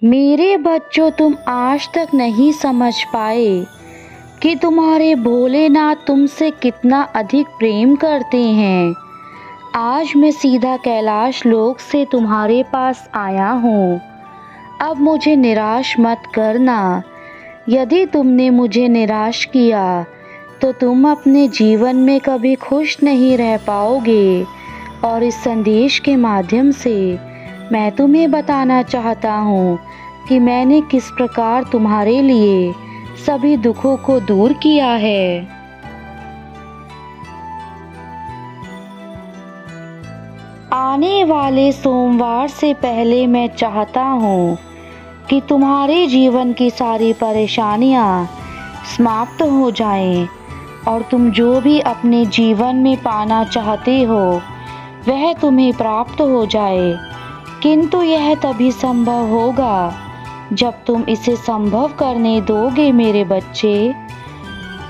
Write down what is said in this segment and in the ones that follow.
मेरे बच्चों, तुम आज तक नहीं समझ पाए कि तुम्हारे भोलेनाथ तुमसे कितना अधिक प्रेम करते हैं। आज मैं सीधा कैलाश लोक से तुम्हारे पास आया हूँ। अब मुझे निराश मत करना। यदि तुमने मुझे निराश किया तो तुम अपने जीवन में कभी खुश नहीं रह पाओगे। और इस संदेश के माध्यम से मैं तुम्हें बताना चाहता हूँ कि मैंने किस प्रकार तुम्हारे लिए सभी दुखों को दूर किया है। आने वाले सोमवार से पहले मैं चाहता हूँ कि तुम्हारे जीवन की सारी परेशानियाँ समाप्त हो जाएं और तुम जो भी अपने जीवन में पाना चाहते हो वह तुम्हें प्राप्त हो जाए। किंतु यह तभी संभव होगा जब तुम इसे संभव करने दोगे मेरे बच्चे।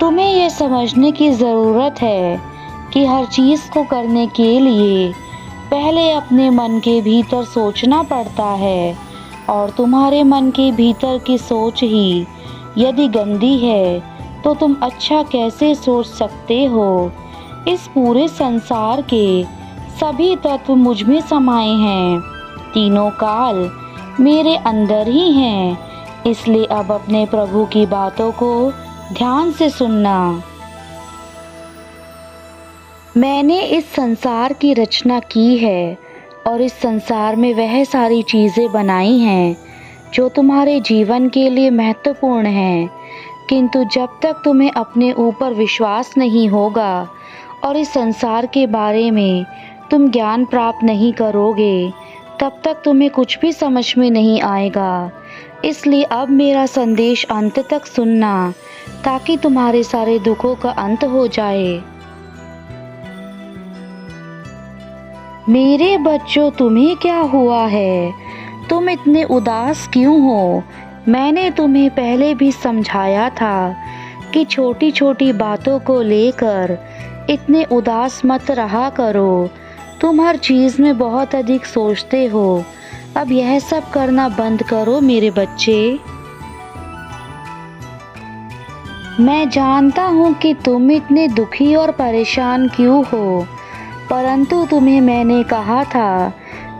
तुम्हें यह समझने की ज़रूरत है कि हर चीज़ को करने के लिए पहले अपने मन के भीतर सोचना पड़ता है, और तुम्हारे मन के भीतर की सोच ही यदि गंदी है तो तुम अच्छा कैसे सोच सकते हो। इस पूरे संसार के सभी तत्व मुझ में समाये हैं, तीनों काल मेरे अंदर ही हैं। इसलिए अब अपने प्रभु की बातों को ध्यान से सुनना। मैंने इस संसार की रचना की है और इस संसार में वह सारी चीज़ें बनाई हैं जो तुम्हारे जीवन के लिए महत्वपूर्ण हैं। किंतु जब तक तुम्हें अपने ऊपर विश्वास नहीं होगा और इस संसार के बारे में तुम ज्ञान प्राप्त नहीं करोगे, तब तक तुम्हें कुछ भी समझ में नहीं आएगा। इसलिए अब मेरा संदेश अंत तक सुनना ताकि तुम्हारे सारे दुखों का अंत हो जाए। मेरे बच्चों, तुम्हें क्या हुआ है? तुम इतने उदास क्यों हो? मैंने तुम्हें पहले भी समझाया था कि छोटी छोटी बातों को लेकर इतने उदास मत रहा करो। तुम हर चीज़ में बहुत अधिक सोचते हो। अब यह सब करना बंद करो मेरे बच्चे। मैं जानता हूँ कि तुम इतने दुखी और परेशान क्यों हो, परंतु तुम्हें मैंने कहा था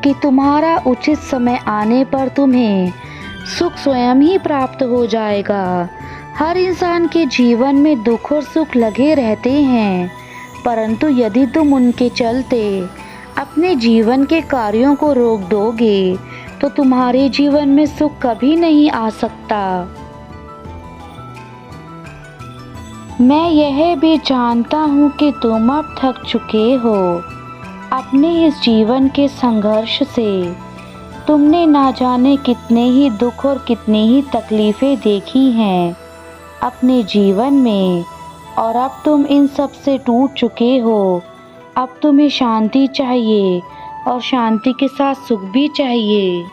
कि तुम्हारा उचित समय आने पर तुम्हें सुख स्वयं ही प्राप्त हो जाएगा। हर इंसान के जीवन में दुख और सुख लगे रहते हैं, परंतु यदि तुम उनके चलते अपने जीवन के कार्यों को रोक दोगे तो तुम्हारे जीवन में सुख कभी नहीं आ सकता। मैं यह भी जानता हूँ कि तुम अब थक चुके हो अपने इस जीवन के संघर्ष से। तुमने ना जाने कितने ही दुख और कितनी ही तकलीफ़ें देखी हैं अपने जीवन में, और अब तुम इन सब से टूट चुके हो। अब तुम्हें शांति चाहिए और शांति के साथ सुख भी चाहिए।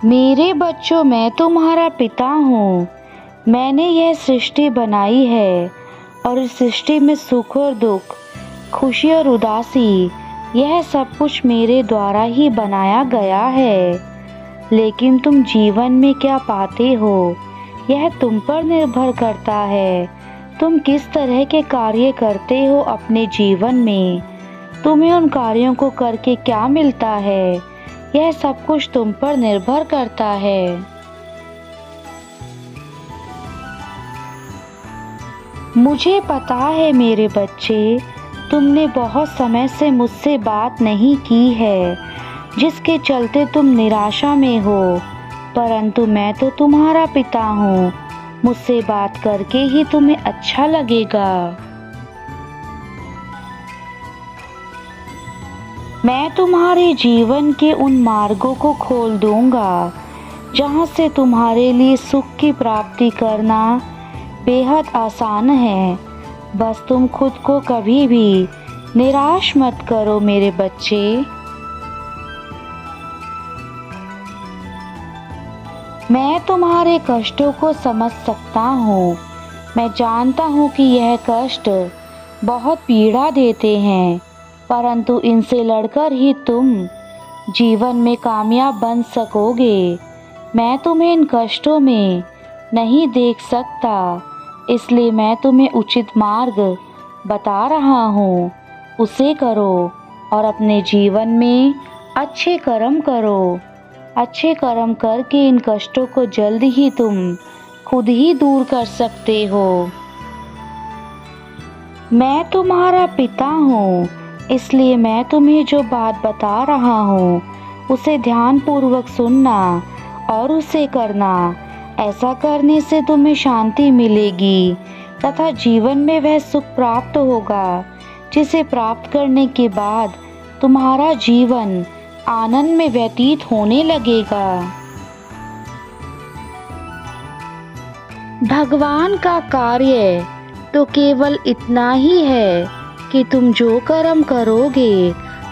मेरे बच्चों, मैं तुम्हारा पिता हूँ। मैंने यह सृष्टि बनाई है और इस सृष्टि में सुख और दुख, खुशी और उदासी, यह सब कुछ मेरे द्वारा ही बनाया गया है। लेकिन तुम जीवन में क्या पाते हो यह तुम पर निर्भर करता है। तुम किस तरह के कार्य करते हो अपने जीवन में, तुम्हें उन कार्यों को करके क्या मिलता है, यह सब कुछ तुम पर निर्भर करता है। मुझे पता है मेरे बच्चे, तुमने बहुत समय से मुझसे बात नहीं की है, जिसके चलते तुम निराशा में हो। परंतु मैं तो तुम्हारा पिता हूँ, मुझसे बात करके ही तुम्हें अच्छा लगेगा। मैं तुम्हारे जीवन के उन मार्गों को खोल दूंगा जहाँ से तुम्हारे लिए सुख की प्राप्ति करना बेहद आसान है। बस तुम खुद को कभी भी निराश मत करो मेरे बच्चे। मैं तुम्हारे कष्टों को समझ सकता हूँ। मैं जानता हूँ कि यह कष्ट बहुत पीड़ा देते हैं, परंतु इनसे लड़कर ही तुम जीवन में कामयाब बन सकोगे। मैं तुम्हें इन कष्टों में नहीं देख सकता, इसलिए मैं तुम्हें उचित मार्ग बता रहा हूँ। उसे करो और अपने जीवन में अच्छे कर्म करो। अच्छे कर्म करके इन कष्टों को जल्द ही तुम खुद ही दूर कर सकते हो। मैं तुम्हारा पिता हूँ, इसलिए मैं तुम्हें जो बात बता रहा हूँ उसे ध्यानपूर्वक सुनना और उसे करना। ऐसा करने से तुम्हें शांति मिलेगी तथा जीवन में वह सुख प्राप्त होगा जिसे प्राप्त करने के बाद तुम्हारा जीवन आनंद में व्यतीत होने लगेगा। भगवान का कार्य तो केवल इतना ही है कि तुम जो कर्म करोगे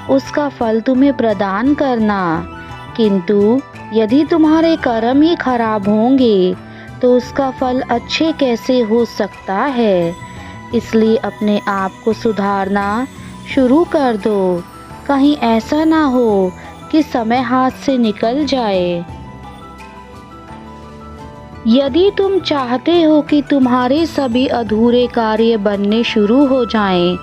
उसका फल तुम्हें प्रदान करना, किंतु यदि तुम्हारे कर्म ही खराब होंगे तो उसका फल अच्छे कैसे हो सकता है। इसलिए अपने आप को सुधारना शुरू कर दो, कहीं ऐसा ना हो कि समय हाथ से निकल जाए। यदि तुम चाहते हो कि तुम्हारे सभी अधूरे कार्य बनने शुरू हो जाएं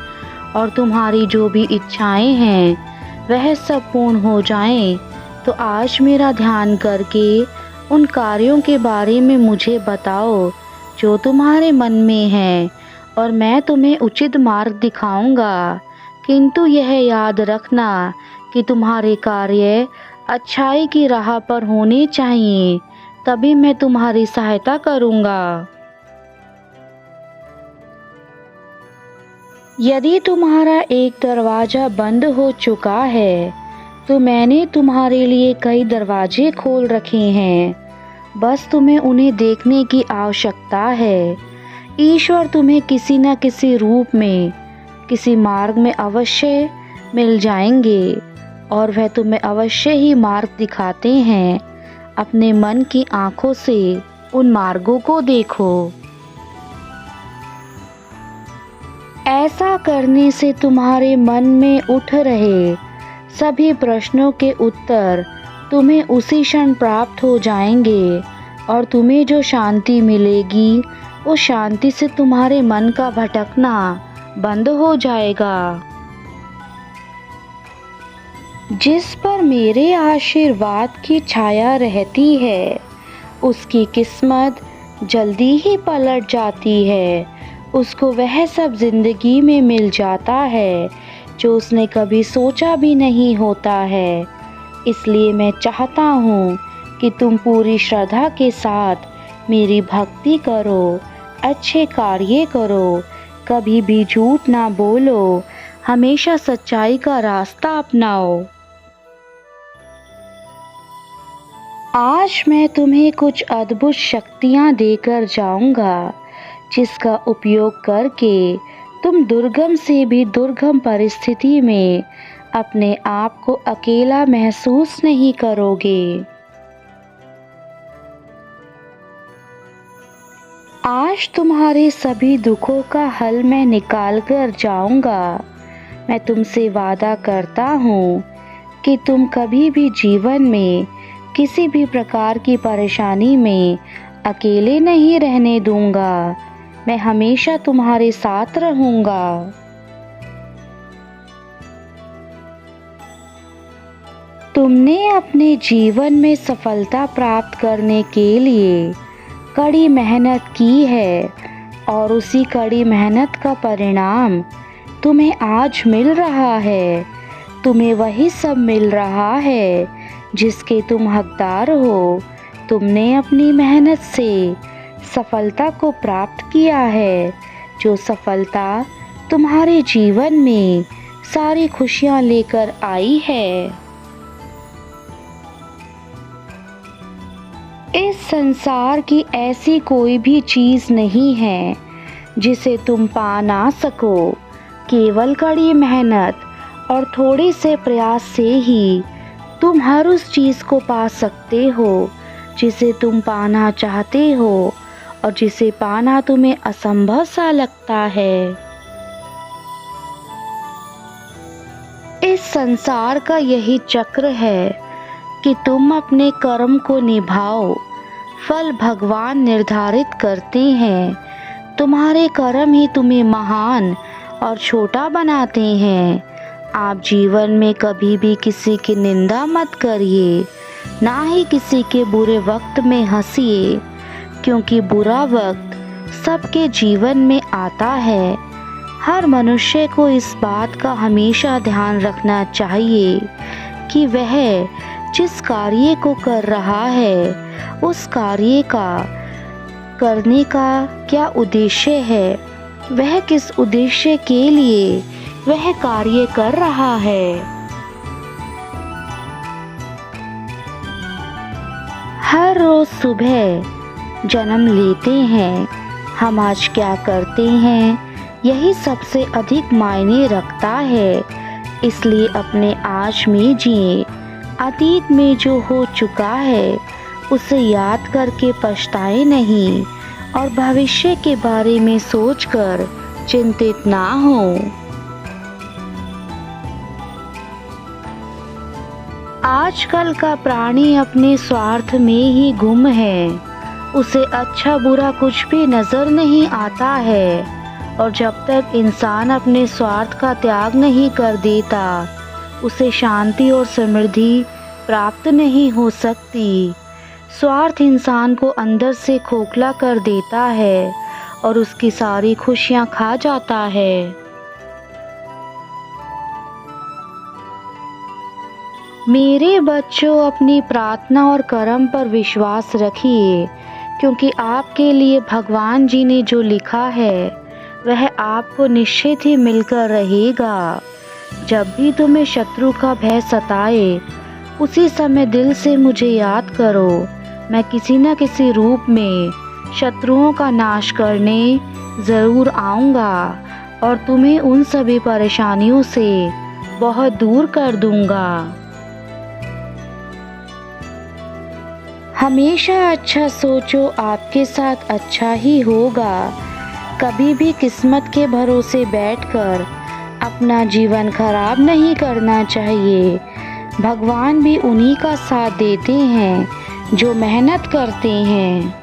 और तुम्हारी जो भी इच्छाएं हैं वह सब पूर्ण हो जाएं, तो आज मेरा ध्यान करके उन कार्यों के बारे में मुझे बताओ जो तुम्हारे मन में है, और मैं तुम्हें उचित मार्ग दिखाऊंगा। किंतु यह याद रखना कि तुम्हारे कार्य अच्छाई की राह पर होने चाहिए, तभी मैं तुम्हारी सहायता करूंगा। यदि तुम्हारा एक दरवाजा बंद हो चुका है तो मैंने तुम्हारे लिए कई दरवाजे खोल रखे हैं, बस तुम्हें उन्हें देखने की आवश्यकता है। ईश्वर तुम्हें किसी न किसी रूप में किसी मार्ग में अवश्य मिल जाएंगे और वह तुम्हें अवश्य ही मार्ग दिखाते हैं। अपने मन की आंखों से उन मार्गों को देखो। ऐसा करने से तुम्हारे मन में उठ रहे सभी प्रश्नों के उत्तर तुम्हें उसी क्षण प्राप्त हो जाएंगे और तुम्हें जो शांति मिलेगी उस शांति से तुम्हारे मन का भटकना बंद हो जाएगा। जिस पर मेरे आशीर्वाद की छाया रहती है उसकी किस्मत जल्दी ही पलट जाती है। उसको वह सब जिंदगी में मिल जाता है जो उसने कभी सोचा भी नहीं होता है। इसलिए मैं चाहता हूँ कि तुम पूरी श्रद्धा के साथ मेरी भक्ति करो, अच्छे कार्य करो, कभी भी झूठ ना बोलो, हमेशा सच्चाई का रास्ता अपनाओ। आज मैं तुम्हें कुछ अद्भुत शक्तियाँ देकर जाऊंगा जिसका उपयोग करके तुम दुर्गम से भी दुर्गम परिस्थिति में अपने आप को अकेला महसूस नहीं करोगे। आज तुम्हारे सभी दुखों का हल मैं निकाल कर जाऊंगा। मैं तुमसे वादा करता हूँ कि तुम कभी भी जीवन में किसी भी प्रकार की परेशानी में अकेले नहीं रहने दूंगा। मैं हमेशा तुम्हारे साथ रहूंगा। तुमने अपने जीवन में सफलता प्राप्त करने के लिए कड़ी मेहनत की है और उसी कड़ी मेहनत का परिणाम तुम्हें आज मिल रहा है। तुम्हें वही सब मिल रहा है जिसके तुम हकदार हो। तुमने अपनी मेहनत से सफलता को प्राप्त किया है, जो सफलता तुम्हारे जीवन में सारी खुशियां लेकर आई है। इस संसार की ऐसी कोई भी चीज़ नहीं है जिसे तुम पा ना सको। केवल कड़ी मेहनत और थोड़े से प्रयास से ही तुम हर उस चीज़ को पा सकते हो जिसे तुम पाना चाहते हो और जिसे पाना तुम्हें असंभव सा लगता है। इस संसार का यही चक्र है कि तुम अपने कर्म को निभाओ, फल भगवान निर्धारित करते हैं। तुम्हारे कर्म ही तुम्हें महान और छोटा बनाते हैं। आप जीवन में कभी भी किसी की निंदा मत करिए, ना ही किसी के बुरे वक्त में हंसिए, क्योंकि बुरा वक्त सबके जीवन में आता है। हर मनुष्य को इस बात का हमेशा ध्यान रखना चाहिए कि वह जिस कार्य को कर रहा है उस कार्य का करने का क्या उद्देश्य है, वह किस उद्देश्य के लिए वह कार्य कर रहा है। हर रोज सुबह जन्म लेते हैं, हम आज क्या करते हैं यही सबसे अधिक मायने रखता है। इसलिए अपने आज में जिए। अतीत में जो हो चुका है उसे याद करके पछताए नहीं और भविष्य के बारे में सोचकर चिंतित ना हो। आजकल का प्राणी अपने स्वार्थ में ही गुम है। उसे अच्छा बुरा कुछ भी नजर नहीं आता है, और जब तक इंसान अपने स्वार्थ का त्याग नहीं कर देता उसे शांति और समृद्धि प्राप्त नहीं हो सकती। स्वार्थ इंसान को अंदर से खोखला कर देता है और उसकी सारी खुशियां खा जाता है। मेरे बच्चों, अपनी प्रार्थना और कर्म पर विश्वास रखिए, क्योंकि आपके लिए भगवान जी ने जो लिखा है वह आपको निश्चित ही मिलकर रहेगा। जब भी तुम्हें शत्रु का भय सताए उसी समय दिल से मुझे याद करो। मैं किसी न किसी रूप में शत्रुओं का नाश करने ज़रूर आऊँगा और तुम्हें उन सभी परेशानियों से बहुत दूर कर दूँगा। हमेशा अच्छा सोचो, आपके साथ अच्छा ही होगा। कभी भी किस्मत के भरोसे बैठकर अपना जीवन खराब नहीं करना चाहिए। भगवान भी उन्हीं का साथ देते हैं जो मेहनत करते हैं।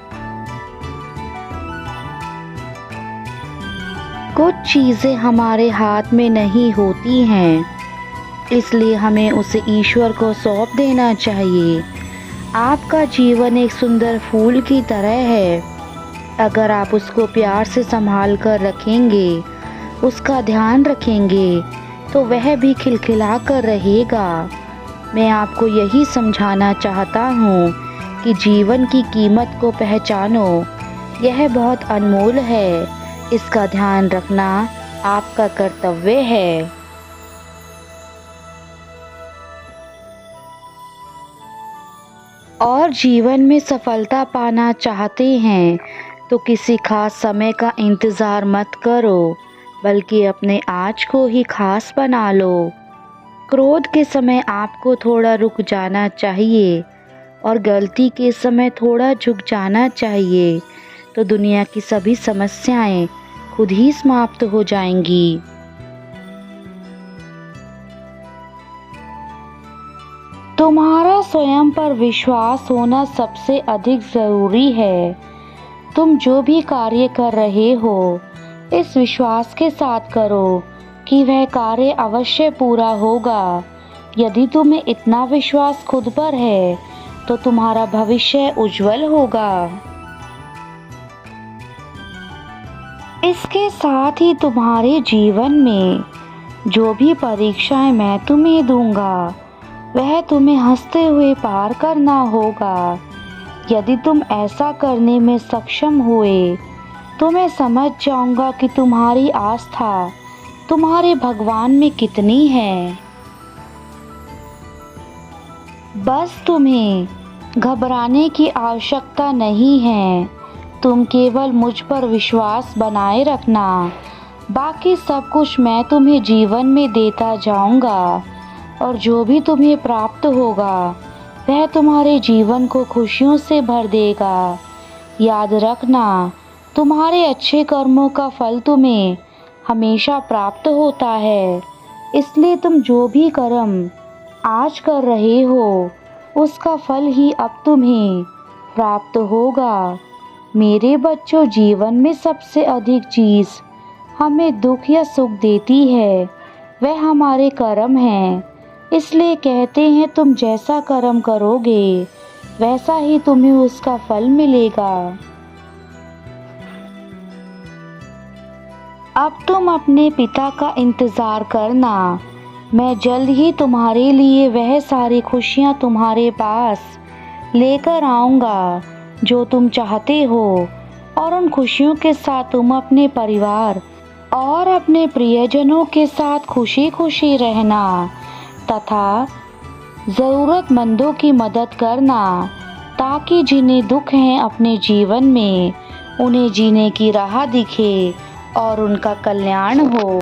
कुछ चीज़ें हमारे हाथ में नहीं होती हैं, इसलिए हमें उसे ईश्वर को सौंप देना चाहिए। आपका जीवन एक सुंदर फूल की तरह है। अगर आप उसको प्यार से संभाल कर रखेंगे, उसका ध्यान रखेंगे, तो वह भी खिलखिला कर रहेगा। मैं आपको यही समझाना चाहता हूँ कि जीवन की कीमत को पहचानो। यह बहुत अनमोल है, इसका ध्यान रखना आपका कर्तव्य है। और जीवन में सफलता पाना चाहते हैं तो किसी खास समय का इंतज़ार मत करो, बल्कि अपने आज को ही खास बना लो। क्रोध के समय आपको थोड़ा रुक जाना चाहिए और गलती के समय थोड़ा झुक जाना चाहिए, तो दुनिया की सभी समस्याएं खुद ही समाप्त हो जाएंगी। तुम्हारा स्वयं पर विश्वास होना सबसे अधिक ज़रूरी है। तुम जो भी कार्य कर रहे हो इस विश्वास के साथ करो कि वह कार्य अवश्य पूरा होगा। यदि तुम्हें इतना विश्वास खुद पर है तो तुम्हारा भविष्य उज्जवल होगा। इसके साथ ही तुम्हारे जीवन में जो भी परीक्षाएं मैं तुम्हें दूंगा वह तुम्हें हंसते हुए पार करना होगा। यदि तुम ऐसा करने में सक्षम हुए तो मैं समझ जाऊंगा कि तुम्हारी आस्था तुम्हारे भगवान में कितनी है। बस तुम्हें घबराने की आवश्यकता नहीं है। तुम केवल मुझ पर विश्वास बनाए रखना। बाकी सब कुछ मैं तुम्हें जीवन में देता जाऊंगा, और जो भी तुम्हें प्राप्त होगा वह तुम्हारे जीवन को खुशियों से भर देगा। याद रखना, तुम्हारे अच्छे कर्मों का फल तुम्हें हमेशा प्राप्त होता है। इसलिए तुम जो भी कर्म आज कर रहे हो उसका फल ही अब तुम्हें प्राप्त होगा। मेरे बच्चों, जीवन में सबसे अधिक चीज़ हमें दुख या सुख देती है वह हमारे कर्म हैं। इसलिए कहते हैं तुम जैसा कर्म करोगे वैसा ही तुम्हें उसका फल मिलेगा। अब तुम अपने पिता का इंतज़ार करना, मैं जल्द ही तुम्हारे लिए वह सारी खुशियाँ तुम्हारे पास लेकर आऊँगा जो तुम चाहते हो, और उन खुशियों के साथ तुम अपने परिवार और अपने प्रियजनों के साथ खुशी खुशी रहना तथा ज़रूरतमंदों की मदद करना, ताकि जिन्हें दुख हैं अपने जीवन में उन्हें जीने की राह दिखे और उनका कल्याण हो।